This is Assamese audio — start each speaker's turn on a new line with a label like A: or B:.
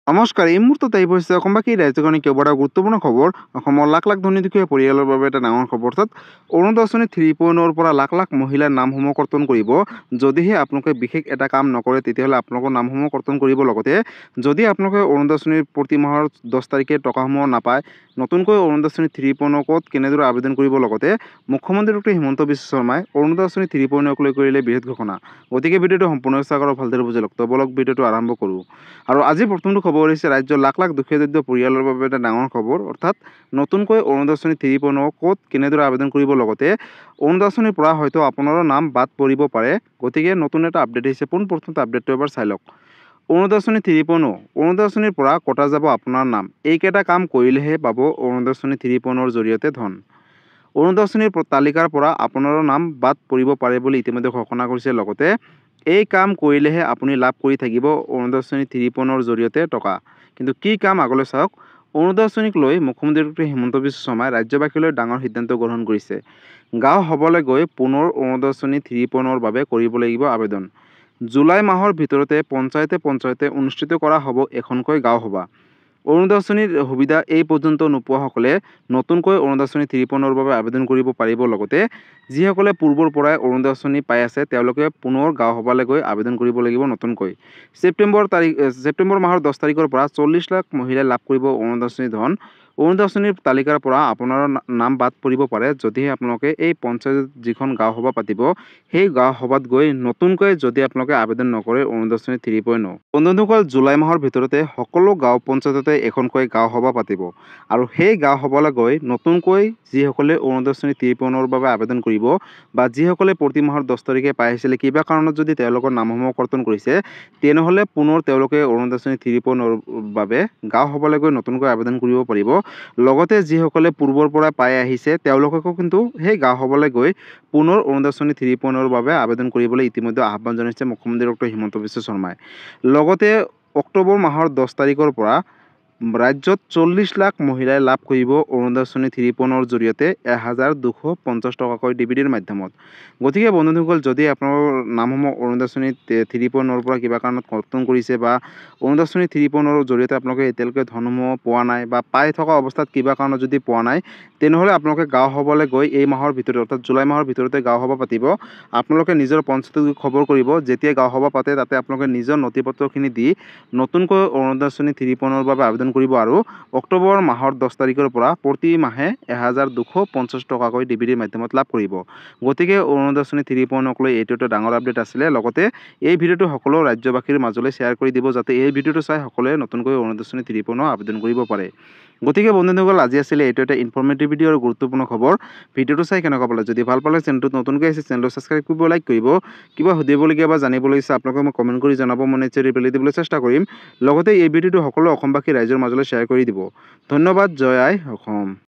A: নমস্কাৰ। এই মুহূৰ্তত আহি পৰিছে অসমবাসী ৰাইজৰ কাৰণে কেইবাটা গুৰুত্বপূৰ্ণ খবৰ। অসমৰ লাখ লাখ ধনী দুখীয়া পৰিয়ালৰ বাবে এটা ডাঙৰ খবৰ। অৰ্থাৎ অৰুণোদয় আঁচনি 3.0 পৰা লাখ লাখ মহিলাৰ নামসমূহ কৰ্তন কৰিব। যদিহে আপোনালোকে বিশেষ এটা কাম নকৰে তেতিয়াহ'লে আপোনালোকৰ নামসমূহ কৰ্তন কৰিব। লগতে যদি আপোনালোকে অৰুণোদয় আঁচনিৰ প্ৰতি মাহৰ 10 তাৰিখে টকাসমূহ নাপায়, নতুনকৈ অৰুণোদয় আঁচনি 3.0 ক'ত কেনেদৰে আবেদন কৰিব। লগতে মুখ্যমন্ত্ৰী ডক্টৰ হিমন্ত বিশ্ব শৰ্মাই অৰুণোদয় আঁচনি 3.0 লৈ কৰিলে বৃহৎ ঘোষণা। গতিকে ভিডিঅ'টো সম্পূৰ্ণ চেষ্টা কৰক, ভালদৰে বুজি লওক। তো বলক ভিডিঅ'টো আৰম্ভ কৰোঁ। আৰু আজি প্ৰথমটো খবৰ হৈছে ৰাজ্যৰ লাখ লাখ দুখীয়া দৰিদ্ৰ পৰিয়ালৰ বাবে এটা ডাঙৰ খবৰ। অৰ্থাৎ নতুনকৈ অৰুণোদয় আঁচনি 3.0 ক'ত কেনেদৰে আবেদন কৰিব। লগতে অৰুণোদয় আঁচনিৰ পৰা হয়তো আপোনাৰো নাম বাদ পৰিব পাৰে। গতিকে নতুন এটা আপডেট আহিছে। পোনপ্ৰথমতে আপডেটটো এবাৰ চাই লওক। অৰুণোদয় আঁচনি 3.0, অৰুণোদয় আঁচনিৰ পৰা কটা যাব আপোনাৰ নাম। এইকেইটা কাম কৰিলেহে পাব অৰুণোদয় আঁচনি 3.0ৰ জৰিয়তে ধন। অৰুণোদয় আঁচনিৰ তালিকাৰ পৰা আপোনাৰো নাম বাদ পৰিব পাৰে বুলি ইতিমধ্যে ঘোষণা কৰিছে। লগতে এই কাম কৰিলেহে আপুনি লাভ কৰি থাকিব অৰুণোদয় আঁচনি 3.0ৰ জৰিয়তে টকা। কিন্তু কি কাম আগলৈ চাওক। অৰুণোদয় আঁচনিক লৈ মুখ্যমন্ত্ৰী ডক্টৰ হিমন্ত বিশ্ব শৰ্মাই ৰাজ্যবাসীলৈ ডাঙৰ সিদ্ধান্ত গ্ৰহণ কৰিছে। গাঁও হ'বলৈ গৈ পুনৰ অৰুণোদয় আঁচনি 3.0ৰ বাবে কৰিব লাগিব আবেদন। জুলাই মাহৰ ভিতৰতে পঞ্চায়তে অনুষ্ঠিত কৰা হ'ব এখনকৈ গাঁও সভা। অৰুণোদয় আঁচনিৰ সুবিধা এই পৰ্যন্ত নোপোৱাসকলে নতুনকৈ অৰুণোদয় আঁচনি 3.0ৰ বাবে আবেদন কৰিব পাৰিব। লগতে যিসকলে পূৰ্বৰ পৰাই অৰুণোদয় আঁচনি পাই আছে তেওঁলোকে পুনৰ গাঁও সভালৈ গৈ আবেদন কৰিব লাগিব নতুনকৈ। ছেপ্টেম্বৰ মাহৰ 10 তাৰিখৰ পৰা 40 লাখ মহিলাই লাভ কৰিব অৰুণোদয় আঁচনিৰ ধন। অৰুণোদয় আঁচনিৰ তালিকাৰ পৰা আপোনাৰ নাম বাদ পৰিব পাৰে যদিহে আপোনালোকে এই পঞ্চায়ত যিখন গাঁও সভা পাতিব সেই গাঁও সভাত গৈ নতুনকৈ যদি আপোনালোকে আবেদন নকৰে অৰুণোদয় আঁচনি 3.0। বন্ধুসকল, জুলাই মাহৰ ভিতৰতে সকলো গাঁও পঞ্চায়ততে এখনকৈ গাঁও সভা পাতিব। আৰু সেই গাঁও সভালৈ গৈ নতুনকৈ যিসকলে অৰুণোদয় আঁচনি 3.0ৰ বাবে আবেদন কৰিব বা যিসকলে প্ৰতি মাহৰ 10 তাৰিখে পাই আহিছিলে কিবা কাৰণত যদি তেওঁলোকৰ নামসমূহ কৰ্তন কৰিছে, তেনেহ'লে পুনৰ তেওঁলোকে অৰুণোদয় আঁচনি 3.0ৰ বাবে গাঁও সভালৈ গৈ নতুনকৈ আবেদন কৰিব পাৰিব। লগতে যিসকলে পূৰ্বৰ পৰা পাই আহিছে তেওঁলোককো কিন্তু সেই গাঁও সভালৈ গৈ পুনৰ অৰুণোদয় আঁচনি 3.0ৰ বাবে আবেদন কৰিবলৈ ইতিমধ্যে আহ্বান জনাইছে মুখ্যমন্ত্ৰী ডক্টৰ হিমন্ত বিশ্ব শৰ্মাই। লগতে অক্টোবৰ মাহৰ 10 তাৰিখৰ পৰা ৰাজ্যত 40 লাখ মহিলাই লাভ কৰিব অৰুণোদয় আঁচনি 3.0ৰ জৰিয়তে 1250 টকাকৈ ডিবিটিৰ মাধ্যমত। গতিকে বন্ধুসকল, যদি আপোনালোকৰ নামসমূহ অৰুণোদয় আঁচনি 3.0ৰ পৰা কিবা কাৰণত কৰ্তন কৰিছে বা অৰুণোদয় আঁচনি 3.0ৰ জৰিয়তে আপোনালোকে এতিয়ালৈকে ধনসমূহ পোৱা নাই বা পাই থকা অৱস্থাত কিবা কাৰণত যদি পোৱা নাই, তেনেহ'লে আপোনালোকে গাঁও সভালৈ গৈ এই মাহৰ ভিতৰতে অৰ্থাৎ জুলাই মাহৰ ভিতৰতে গাঁও সভা পাতিব। আপোনালোকে নিজৰ পঞ্চায়তত খবৰ কৰিব। যেতিয়া গাঁও সভা পাতে তাতে আপোনালোকে নিজৰ নথি পত্ৰখিনি দি নতুনকৈ অৰুণোদয় আঁচনি 3.0ৰ বাবে আবেদন কৰিব। আৰু অক্টোবৰ মাহৰ 10 তাৰিখৰ পৰা প্ৰতি মাহে 1250 টকাকৈ ডিবিটিৰ মাধ্যমত লাভ কৰিব। গতিকে অৰুণোদয় আঁচনি 3.0ক লৈ এইটো এটা ডাঙৰ আপডেট আছিলে। লগতে এই ভিডিঅ'টো সকলো ৰাজ্যবাসীৰ মাজলৈ শ্বেয়াৰ কৰি দিব যাতে এই ভিডিঅ'টো চাই সকলোৱে নতুনকৈ অৰুণোদয় আঁচনি 3.0 আবেদন কৰিব পাৰে। গতিকে বন্ধুসকল, আজি আছিলে এইটো এটা ইনফৰ্মেটিভ ভিডিঅ' আৰু গুৰুত্বপূৰ্ণ খবৰ। ভিডিঅ'টো চাই কেনেকুৱা পালে? যদি ভাল পালে চেনেলটোত নতুনকৈ আহিছে চেনেলটো ছাবস্ক্ৰাইব কৰিব, লাইক কৰিব। কিবা সুধিবলগীয়া বা জানিবলৈ ইচ্ছা আপোনালোকে মোক কমেণ্ট কৰি জনাব, মই নিশ্চয় ৰিপ্লাই দিবলৈ চেষ্টা কৰিম। লগতে এই ভিডিঅ'টো সকলো অসমবাসী ৰাইজৰ মাজলৈ শ্বেয়াৰ কৰি দিব। ধন্যবাদ। জয় আই অসম।